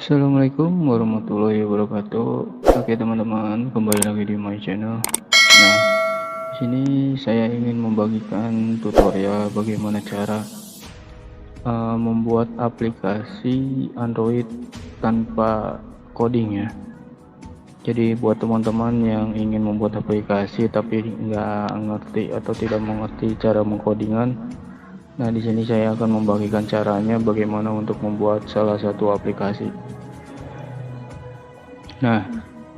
Assalamualaikum warahmatullahi wabarakatuh. Oke teman-teman, kembali lagi di my channel. Nah, di sini saya ingin membagikan tutorial bagaimana cara membuat aplikasi Android tanpa coding ya. Jadi buat teman-teman yang ingin membuat aplikasi tapi nggak ngerti atau tidak mengerti cara mengcodingan, nah di sini saya akan membagikan caranya bagaimana untuk membuat salah satu aplikasi. Nah,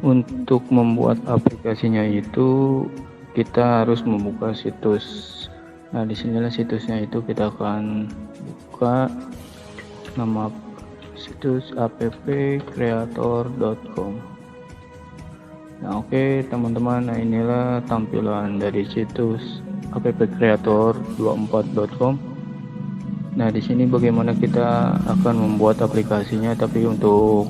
untuk membuat aplikasinya itu kita harus membuka situs. Nah, disinilah situsnya itu kita akan buka nama situs appcreator.com. Nah, oke teman-teman, nah inilah tampilan dari situs appcreator24.com. Nah, di sini bagaimana kita akan membuat aplikasinya, tapi untuk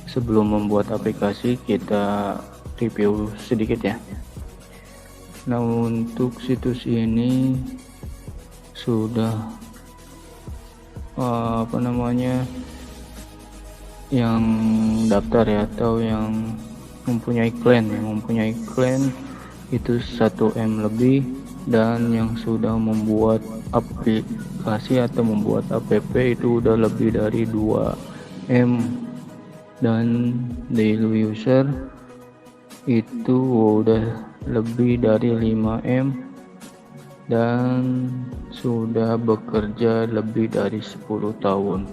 sebelum membuat aplikasi kita review sedikit ya. Nah, untuk situs ini sudah yang daftar ya, atau yang mempunyai klien itu 1M lebih, dan yang sudah membuat aplikasi atau membuat app itu udah lebih dari 2M, dan daily user itu udah lebih dari 5M, dan sudah bekerja lebih dari 10 tahun.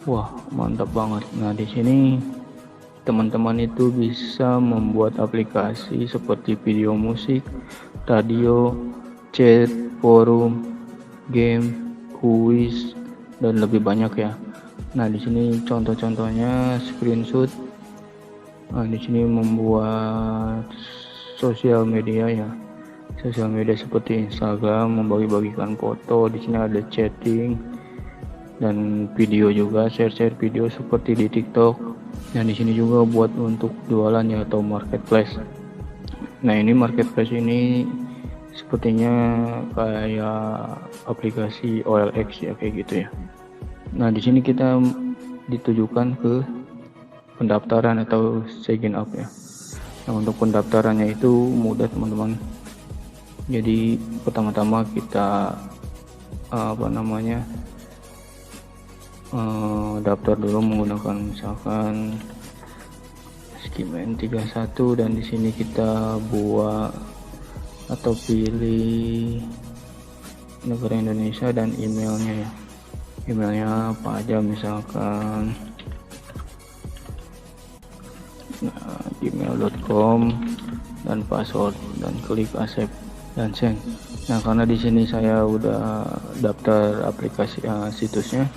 Wah, mantap banget. Nah, di sini teman-teman itu bisa membuat aplikasi seperti video musik, radio, chat, forum, game, kuis, dan lebih banyak ya. Nah, di sini contoh-contohnya screenshot. Nah, di sini membuat sosial media ya. Sosial media seperti Instagram, membagi-bagikan foto. Di sini ada chatting dan video juga, share video seperti di TikTok. Dan di sini juga buat untuk jualan ya, atau marketplace. Nah, ini marketplace ini sepertinya kayak aplikasi OLX ya, kayak gitu ya. Nah, di sini kita ditujukan ke pendaftaran atau sign up ya. Nah, untuk pendaftarannya itu mudah teman-teman. Jadi pertama-tama kita daftar dulu menggunakan misalkan Skimen 31, dan di sini kita buat atau pilih negara Indonesia dan emailnya ya. Emailnya apa aja, misalkan gmail.com, dan password, dan klik accept dan send. Nah, karena di sini saya udah daftar aplikasi situsnya,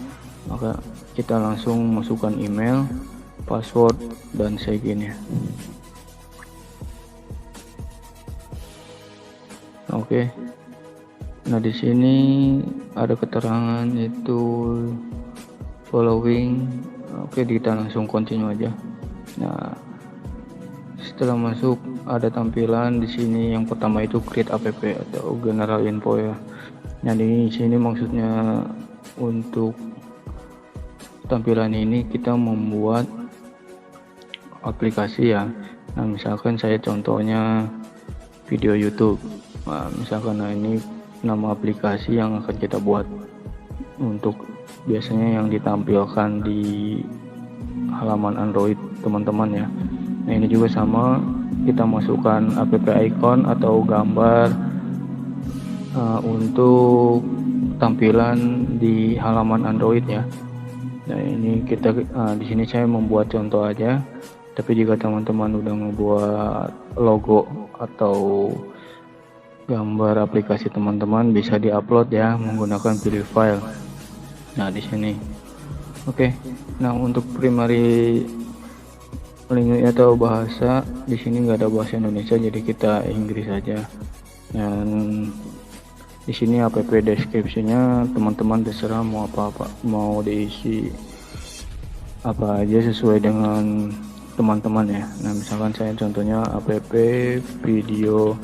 maka kita langsung masukkan email, password, dan login ya. Oke. Nah, di sini ada keterangan itu following. Oke, kita langsung continue aja. Nah, setelah masuk ada tampilan di sini yang pertama itu create app atau general info ya. Nah, di sini maksudnya untuk tampilan ini kita membuat aplikasi ya. Nah, misalkan saya contohnya video YouTube. Nah, misalkan ini nama aplikasi yang akan kita buat untuk biasanya yang ditampilkan di halaman Android teman-teman ya. Nah, ini juga sama, kita masukkan app icon atau gambar untuk tampilan di halaman Android ya. Nah, ini kita di sini saya membuat contoh aja, tapi jika teman-teman udah membuat logo atau gambar aplikasi teman-teman bisa diupload ya menggunakan PDF file. Nah, di sini oke. Nah, untuk primary language atau bahasa, di sini nggak ada bahasa Indonesia, jadi kita Inggris saja. Dan di sini app description-nya teman-teman terserah mau apa-apa, mau diisi apa aja sesuai dengan teman-teman ya. Nah, misalkan saya contohnya app video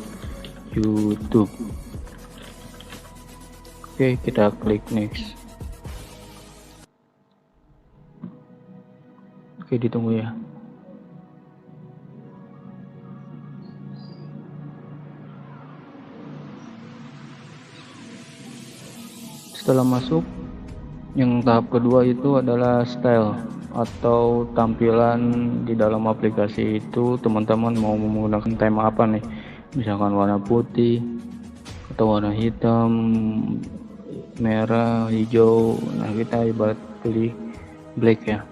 YouTube. Oke, kita klik next. Oke, ditunggu ya. Setelah masuk, yang tahap kedua itu adalah style atau tampilan di dalam aplikasi itu. Teman-teman mau menggunakan tema apa nih, misalkan warna putih atau warna hitam, merah, hijau. Nah, kita ibarat pilih black ya.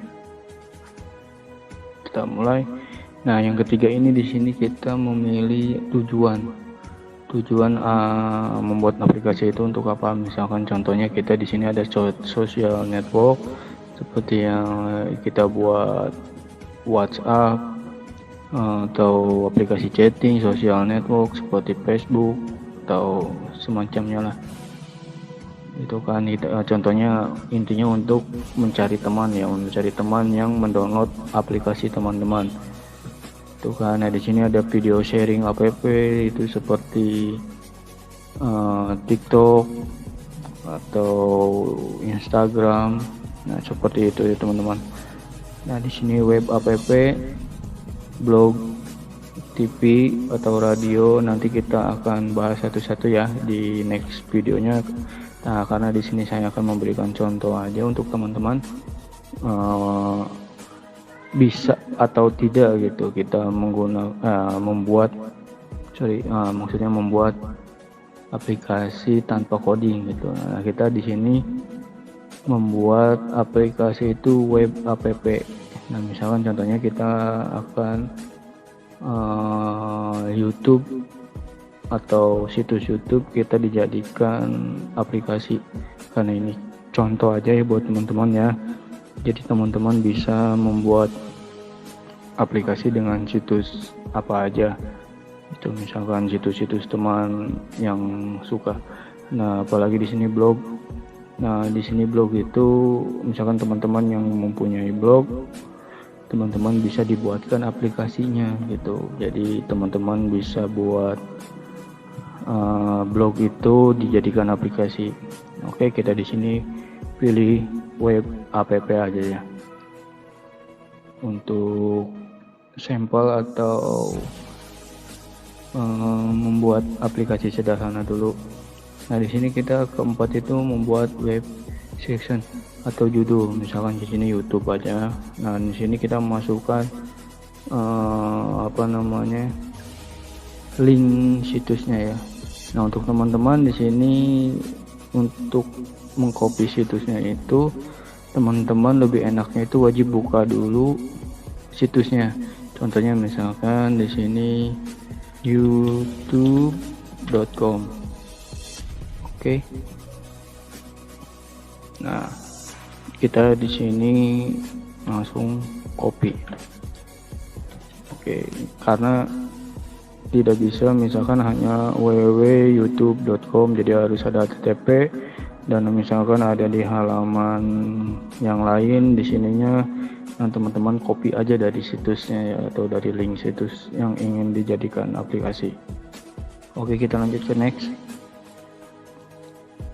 Kita mulai. Nah, yang ketiga ini di sini kita memilih tujuan membuat aplikasi itu untuk apa. Misalkan contohnya kita di sini ada social network seperti yang kita buat WhatsApp, atau aplikasi chatting, social network seperti Facebook atau semacamnya lah. Itu kan contohnya, intinya untuk mencari teman ya, mencari teman yang mendownload aplikasi teman-teman. Itu kan. Nah, di sini ada video sharing app itu seperti TikTok atau Instagram. Nah, seperti itu ya teman-teman. Nah, di sini web app, blog, TV atau radio. Nanti kita akan bahas satu-satu ya di next videonya. Nah, karena di sini saya akan memberikan contoh aja untuk teman-teman bisa atau tidak gitu kita membuat aplikasi tanpa coding gitu. Nah, kita di sini membuat aplikasi itu web app. Nah, misalkan contohnya kita akan YouTube atau situs YouTube kita dijadikan aplikasi. Karena ini contoh aja ya buat teman-teman ya. Jadi teman-teman bisa membuat aplikasi dengan situs apa aja. Itu misalkan situs-situs teman yang suka. Nah, apalagi di sini blog. Nah, di sini blog itu misalkan teman-teman yang mempunyai blog, teman-teman bisa dibuatkan aplikasinya gitu. Jadi teman-teman bisa buat blog itu dijadikan aplikasi. Oke, kita di sini pilih web app aja ya untuk sampel atau membuat aplikasi sederhana dulu. Nah, di sini kita keempat itu membuat web section atau judul, misalkan di sini YouTube aja. Nah, di sini kita masukkan link situsnya ya. Nah, untuk teman-teman di sini untuk mengcopy situsnya itu teman-teman lebih enaknya itu wajib buka dulu situsnya. Contohnya misalkan di sini youtube.com. Oke. Nah, kita di sini langsung copy. Oke, karena tidak bisa misalkan hanya www.youtube.com, jadi harus ada http, dan misalkan ada di halaman yang lain di sininya. Nah, teman-teman copy aja dari situsnya ya, atau dari link situs yang ingin dijadikan aplikasi. Oke, kita lanjut ke next.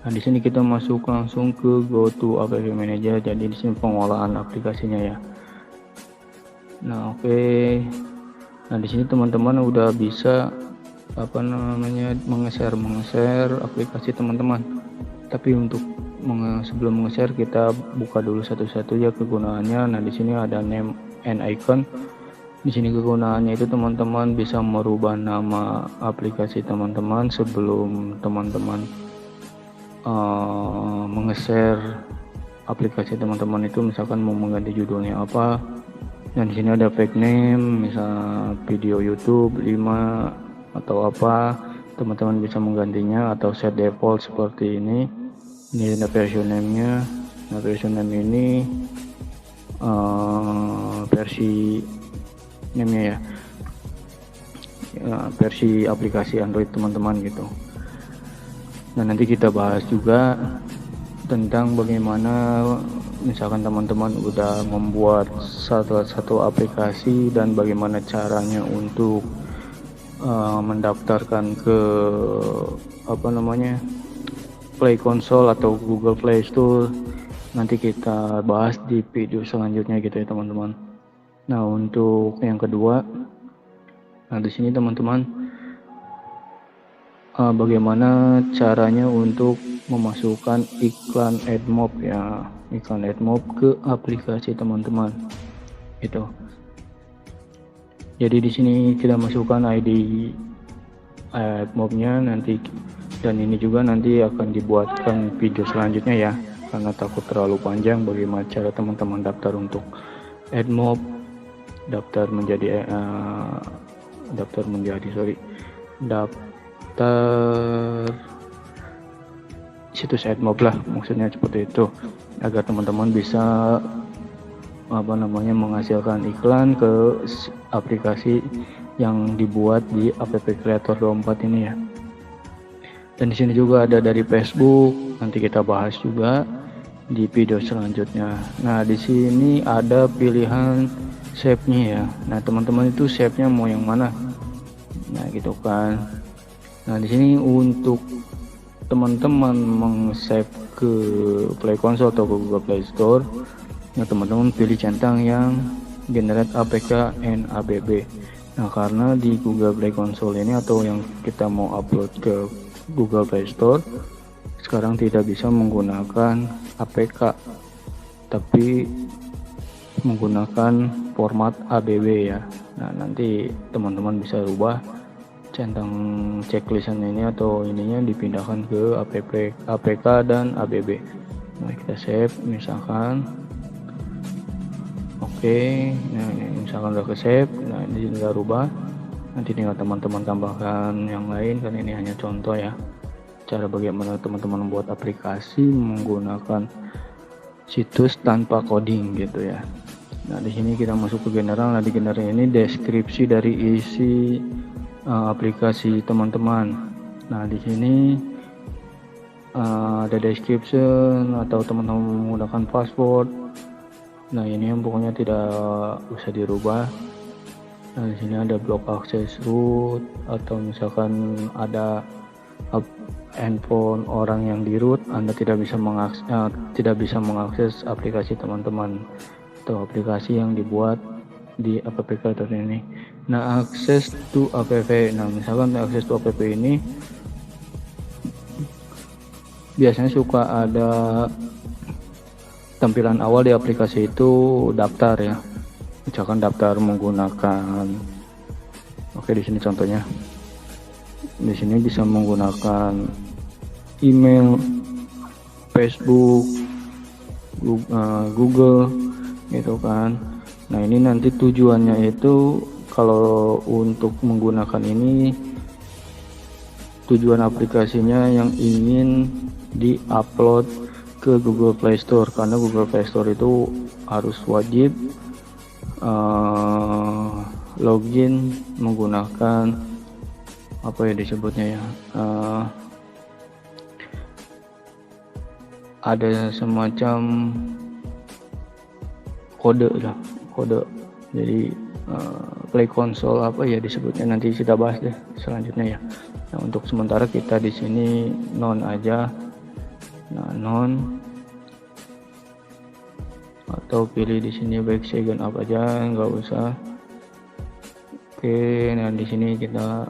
Nah, di sini kita masuk langsung ke go to app manager. Jadi di sini pengolahan aplikasinya ya. Nah, oke. Nah, di sini teman-teman udah bisa menge-share aplikasi teman-teman. Tapi untuk sebelum menge-share kita buka dulu satu-satu ya kegunaannya. Nah, di sini ada name and icon. Di sini kegunaannya itu teman-teman bisa merubah nama aplikasi teman-teman sebelum teman-teman menge-share aplikasi teman-teman itu, misalkan mau mengganti judulnya apa. Dan di sini ada fake name, misal video YouTube 5 atau apa, teman-teman bisa menggantinya atau set default seperti ini. Ini ada version name-nya. Nah, version name ini versi name-nya ya, versi aplikasi Android teman-teman gitu. Dan nanti kita bahas juga tentang bagaimana misalkan teman-teman udah membuat satu aplikasi dan bagaimana caranya untuk mendaftarkan ke Play Console atau Google Play Store. Nanti kita bahas di video selanjutnya gitu ya teman-teman. Nah, untuk yang kedua, nah di sini teman-teman, bagaimana caranya untuk memasukkan iklan AdMob ya, iklan AdMob ke aplikasi teman-teman. Itu. Jadi di sini kita masukkan ID AdMob-nya nanti, dan ini juga nanti akan dibuatkan video selanjutnya ya, karena takut terlalu panjang bagaimana cara teman-teman daftar untuk AdMob, daftar menjadi situs AdMob lah, maksudnya seperti itu, agar teman-teman bisa menghasilkan iklan ke aplikasi yang dibuat di App Creator 24 ini ya. Dan di sini juga ada dari Facebook, nanti kita bahas juga di video selanjutnya. Nah, di sini ada pilihan shape-nya ya. Nah, teman-teman itu shape-nya mau yang mana? Nah, gitu kan. Nah, di sini untuk teman-teman meng-save ke Play Console atau ke Google Play Store, nah teman-teman pilih centang yang generate APK and ABB. Nah, karena di Google Play Console ini atau yang kita mau upload ke Google Play Store sekarang tidak bisa menggunakan APK, tapi menggunakan format ABB ya. Nah, nanti teman-teman bisa rubah centang checklistan ini atau ininya dipindahkan ke APK dan ABB. Nah, kita save misalkan. Oke, nah ini misalkan udah ke save, nah ini tinggal rubah, nanti tinggal teman-teman tambahkan yang lain, kan ini hanya contoh ya, cara bagaimana teman-teman membuat aplikasi menggunakan situs tanpa coding gitu ya. Nah, di sini kita masuk ke general. Nah, di general ini deskripsi dari isi aplikasi teman-teman. Nah, di sini ada description atau teman-teman menggunakan password. Nah, ini yang pokoknya tidak usah dirubah. Nah, di sini ada block access root, atau misalkan ada handphone orang yang di root, Anda tidak bisa mengakses aplikasi teman-teman atau aplikasi yang dibuat di App Creator ini. Nah, akses to app. Nah, misalkan akses to app ini biasanya suka ada tampilan awal di aplikasi itu daftar ya, misalkan daftar menggunakan, oke di sini contohnya, di sini bisa menggunakan email, Facebook, Google gitu kan. Nah, ini nanti tujuannya itu kalau untuk menggunakan ini, tujuan aplikasinya yang ingin di-upload ke Google Play Store, karena Google Play Store itu harus wajib login menggunakan apa ya disebutnya ya, ada semacam kode. Jadi Play Console apa ya disebutnya, nanti kita bahas deh selanjutnya ya. Nah, untuk sementara kita di sini non aja. Nah, non, atau pilih di sini back second up aja, nggak usah. Oke, nah di sini kita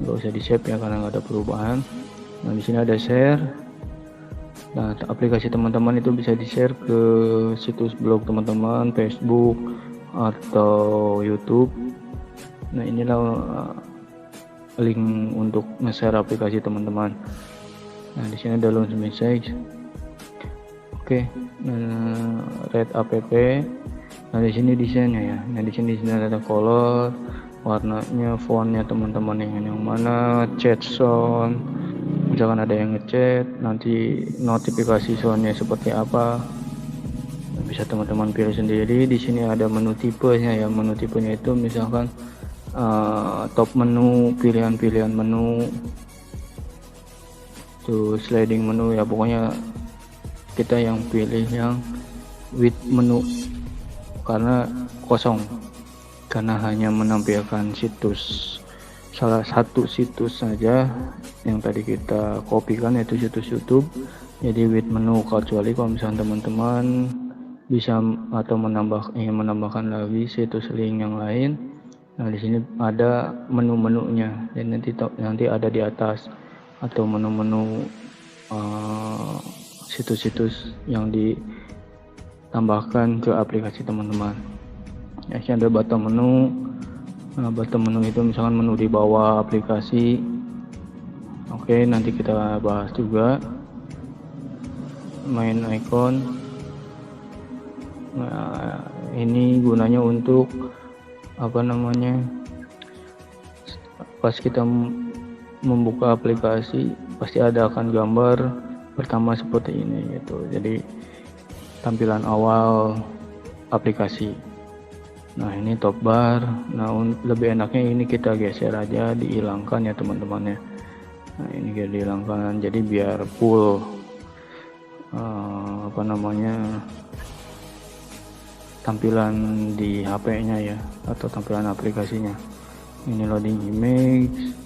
nggak usah di save ya karena nggak ada perubahan. Nah, di sini ada share. Nah, aplikasi teman-teman itu bisa di share ke situs blog teman-teman, Facebook atau YouTube. Nah, inilah link untuk nge-share aplikasi teman-teman. Nah, di sini ada launch message. Oke, red app. Nah, di sini desainnya ya. Nah, di sini ada color, warnanya, fontnya teman-teman yang mana, chat sound. Misalkan ada yang ngechat, nanti notifikasi soundnya seperti apa. Nah, bisa teman-teman pilih sendiri. Di sini ada menu tipenya ya. Menu tipenya itu misalkan top menu, pilihan-pilihan menu, tuh sliding menu ya, pokoknya kita yang pilih yang with menu karena kosong, karena hanya menampilkan salah satu situs saja yang tadi kita kopikan, yaitu situs YouTube. Jadi with menu, kecuali kalau misalnya teman-teman bisa atau ingin menambahkan lagi situs link yang lain. Nah, di sini ada menu-menunya, dan nanti ada di atas, atau menu-menu situs-situs yang ditambahkan ke aplikasi teman-teman. Ya, ada bottom menu. Nah, bottom menu itu misalkan menu di bawah aplikasi. Oke, nanti kita bahas juga. Main icon. Nah, ini gunanya untuk pas kita membuka aplikasi pasti ada akan gambar pertama seperti ini gitu. Jadi tampilan awal aplikasi. Nah, ini top bar. Nah, lebih enaknya ini kita geser aja, dihilangkan ya teman-teman ya. Nah, ini kita dihilangkan, jadi biar full tampilan di HP-nya ya, atau tampilan aplikasinya. Ini loading image,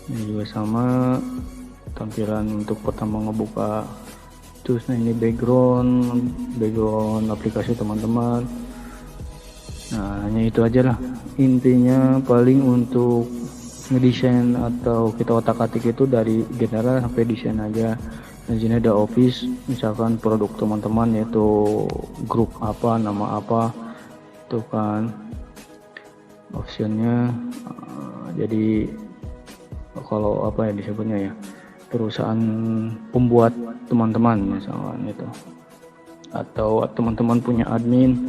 ini juga sama tampilan untuk pertama ngebuka. Terus nah, ini background aplikasi teman-teman. Nah, hanya itu aja lah intinya. Paling untuk ngedesain atau kita otak-atik itu dari general sampai desain aja. Di sini ada office, misalkan produk teman-teman yaitu grup apa, nama apa, itu kan optionnya. Jadi kalau disebutnya ya, perusahaan pembuat teman-teman misalkan itu, atau teman-teman punya admin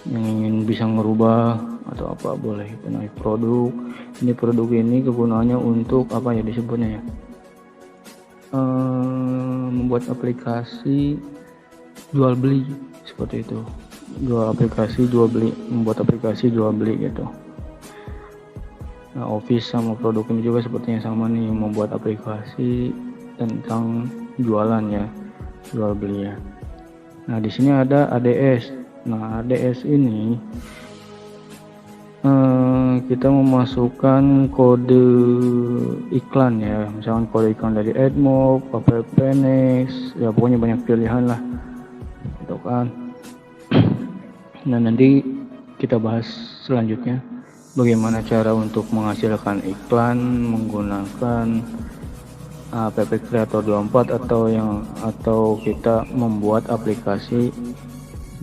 yang ingin bisa ngerubah atau apa, boleh. Nah, produk ini kegunaannya untuk disebutnya ya, membuat aplikasi jual beli, seperti itu. Membuat aplikasi jual beli gitu. Nah, office sama produk ini juga sepertinya sama nih, membuat aplikasi tentang jualan ya, jual beli ya. Nah, di sini ada ADS. Nah, ADS ini kita memasukkan kode iklan ya, misalkan kode iklan dari AdMob, PPNext, ya pokoknya banyak pilihan lah, gitu kan. Nah, nanti kita bahas selanjutnya bagaimana cara untuk menghasilkan iklan menggunakan app Creator 24 atau kita membuat aplikasi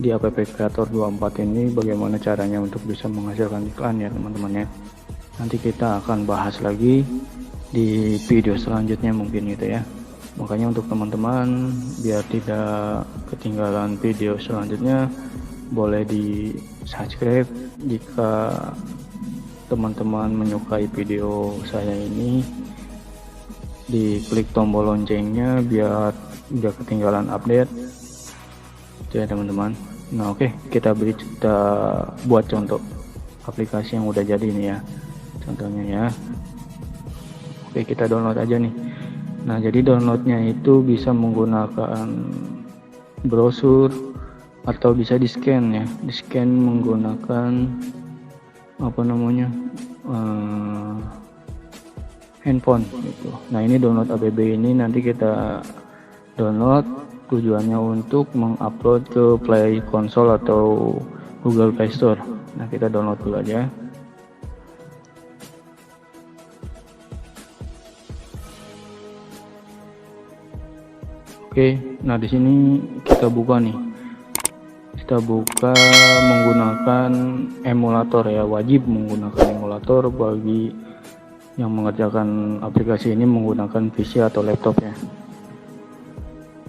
di app Creator 24 ini, bagaimana caranya untuk bisa menghasilkan iklan ya teman-teman ya. Nanti kita akan bahas lagi di video selanjutnya mungkin gitu ya. Makanya untuk teman-teman biar tidak ketinggalan video selanjutnya, boleh di subscribe jika teman-teman menyukai video saya ini, diklik tombol loncengnya biar tidak ketinggalan update ya teman-teman. Nah, oke, kita buat contoh aplikasi yang udah jadi nih ya, contohnya ya. Oke, kita download aja nih. Nah, jadi downloadnya itu bisa menggunakan browser atau bisa di scan ya, di scan menggunakan handphone gitu. Nah, ini download app ini nanti kita download, tujuannya untuk mengupload ke Play Console atau Google Play Store. Nah, kita download dulu aja. Oke, nah di sini kita buka nih. Kita buka menggunakan emulator ya, wajib menggunakan emulator bagi yang mengerjakan aplikasi ini menggunakan PC atau laptop ya.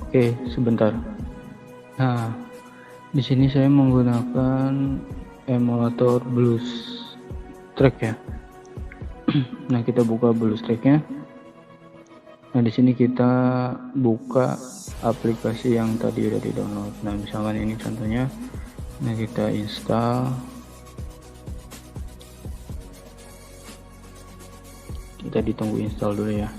Oke, sebentar. Nah, di sini saya menggunakan emulator BlueStacks ya. Nah, kita buka BlueStacks-nya. Nah, di sini kita buka aplikasi yang tadi udah di-download. Nah, misalkan ini contohnya. Nah, kita install. Kita ditunggu install dulu ya.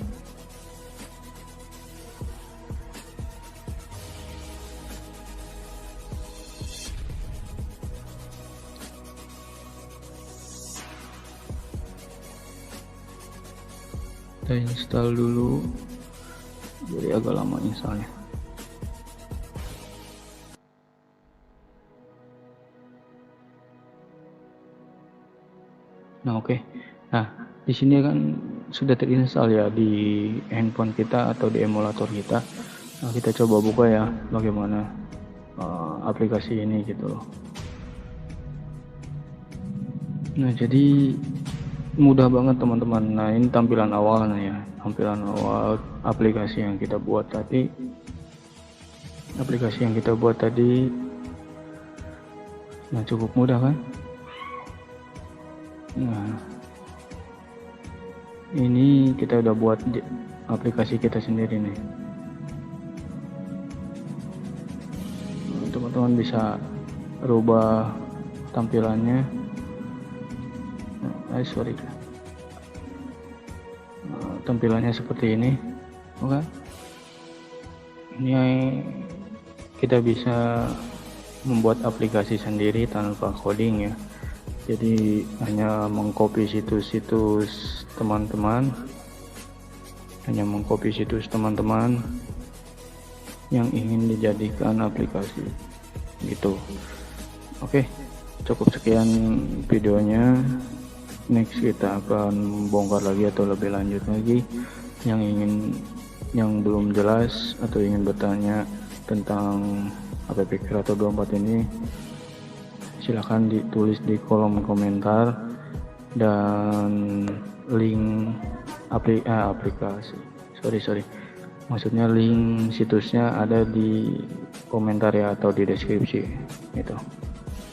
Kita install dulu, jadi agak lama installnya. Nah, oke. Nah, di sini kan sudah terinstall ya di handphone kita atau di emulator kita. Nah, kita coba buka ya bagaimana aplikasi ini gitu loh. Nah, jadi mudah banget teman-teman. Nah, ini tampilan awalnya ya, tampilan awal aplikasi yang kita buat tadi. Nah, cukup mudah kan? Nah, ini kita udah buat aplikasi kita sendiri nih. Teman-teman bisa rubah tampilannya. Tampilannya seperti ini. Oke. Ini kita bisa membuat aplikasi sendiri tanpa coding ya. Jadi hanya mengcopy situs-situs teman-teman, yang ingin dijadikan aplikasi gitu. Oke, cukup sekian videonya. Next kita akan bongkar lagi atau lebih lanjut lagi. Yang belum jelas atau ingin bertanya tentang app Creator 24 ini, silahkan ditulis di kolom komentar, dan link aplikasi maksudnya link situsnya ada di komentar ya, atau di deskripsi gitu.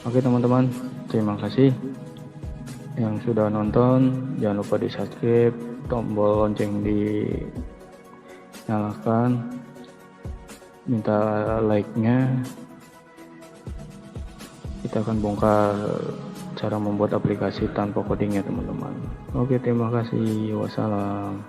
Oke teman-teman, terima kasih yang sudah nonton. Jangan lupa di subscribe, tombol lonceng dinyalakan, minta like-nya. Kita akan bongkar cara membuat aplikasi tanpa coding ya teman-teman. Oke, terima kasih. Wassalam.